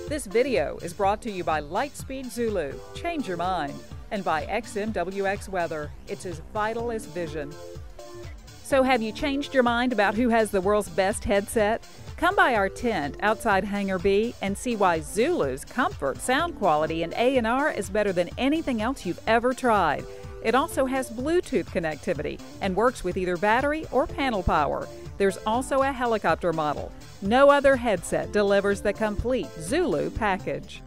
This video is brought to you by Lightspeed Zulu, change your mind, and by XMWX Weather, it's as vital as vision. So have you changed your mind about who has the world's best headset? Come by our tent outside Hangar B and see why Zulu's comfort, sound quality, and A&R is better than anything else you've ever tried. It also has Bluetooth connectivity and works with either battery or panel power. There's also a helicopter model. No other headset delivers the complete Zulu package.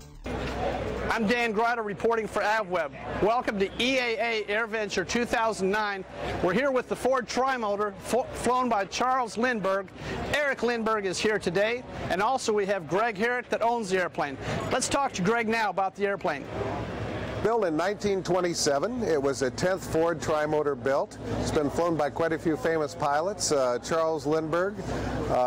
I'm Dan Gryder reporting for AVweb. Welcome to EAA AirVenture 2009. We're here with the Ford Trimotor, flown by Charles Lindbergh. Eric Lindbergh is here today, and also we have Greg Herrick that owns the airplane. Let's talk to Greg now about the airplane. Built in 1927, it was a 10th Ford Trimotor built. It's been flown by quite a few famous pilots. Charles Lindbergh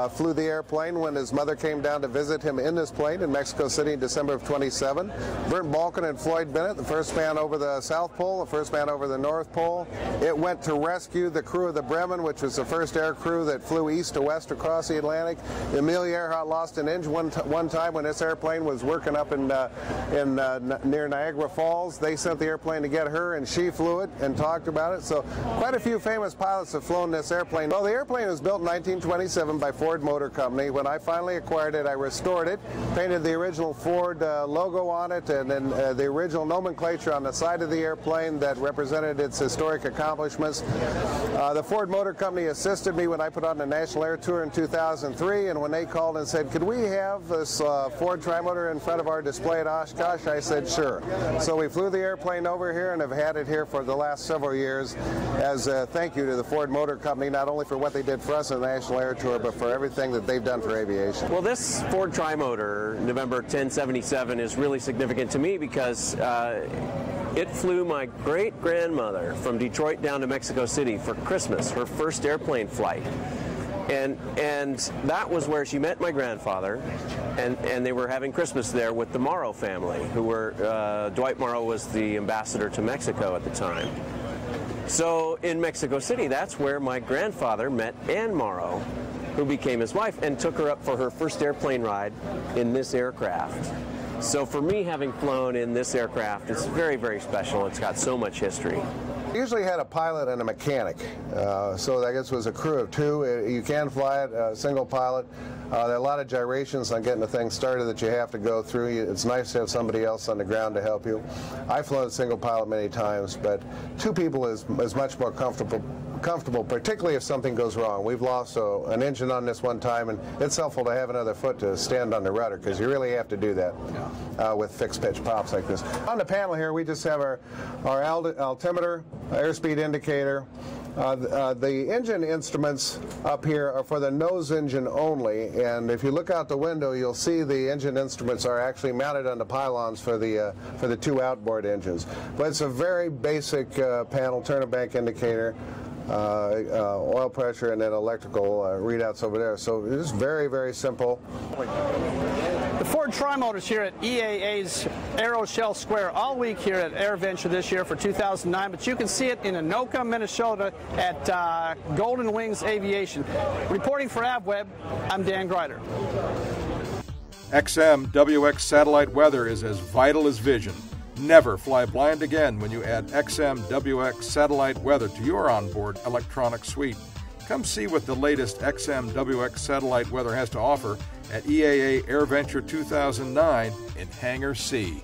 flew the airplane when his mother came down to visit him in this plane in Mexico City in December of 27. Burt Balkan and Floyd Bennett, the first man over the South Pole, the first man over the North Pole. It went to rescue the crew of the Bremen, which was the first air crew that flew east to west across the Atlantic. Amelia Earhart lost an engine one time when this airplane was working up near Niagara Falls. They sent the airplane to get her, and she flew it and talked about it. So quite a few famous pilots have flown this airplane. Well, the airplane was built in 1927 by Ford Motor Company. When I finally acquired it, I restored it, painted the original Ford logo on it, and then the original nomenclature on the side of the airplane that represented its historic accomplishments. The Ford Motor Company assisted me when I put on the National Air Tour in 2003, and when they called and said, could we have this Ford Trimotor in front of our display at Oshkosh, I said sure. So we flew the airplane over here and have had it here for the last several years as a thank you to the Ford Motor Company, not only for what they did for us in the National Air Tour, but for everything that they've done for aviation. Well, this Ford Trimotor, November 1077, is really significant to me because it flew my great-grandmother from Detroit down to Mexico City for Christmas, her first airplane flight. And that was where she met my grandfather, and they were having Christmas there with the Morrow family, who were, Dwight Morrow was the ambassador to Mexico at the time. So in Mexico City, that's where my grandfather met Ann Morrow, who became his wife, and took her up for her first airplane ride in this aircraft. So for me, having flown in this aircraft, it's very, very special. It's got so much history. Usually had a pilot and a mechanic, so I guess it was a crew of two. You can fly it, single pilot. There are a lot of gyrations on getting the thing started that you have to go through. It's nice to have somebody else on the ground to help you. I've flown a single pilot many times, but two people is much more comfortable, particularly if something goes wrong. We've lost an engine on this one time, and it's helpful to have another foot to stand on the rudder, because you really have to do that with fixed pitch pops like this. On the panel here, we just have our altimeter, airspeed indicator. The engine instruments up here are for the nose engine only, and if you look out the window, you'll see the engine instruments are actually mounted on the pylons for the two outboard engines. But it's a very basic panel, turn bank indicator, oil pressure, and then electrical readouts over there. So it is very, very simple. The Ford Trimotor is here at EAA's Aeroshell Square all week here at AirVenture this year for 2009, but you can see it in Anoka, Minnesota at Golden Wings Aviation. Reporting for AVweb, I'm Dan Gryder. XMWX satellite weather is as vital as vision. Never fly blind again when you add XMWX satellite weather to your onboard electronic suite. Come see what the latest XMWX satellite weather has to offer at EAA AirVenture 2009 in Hangar C.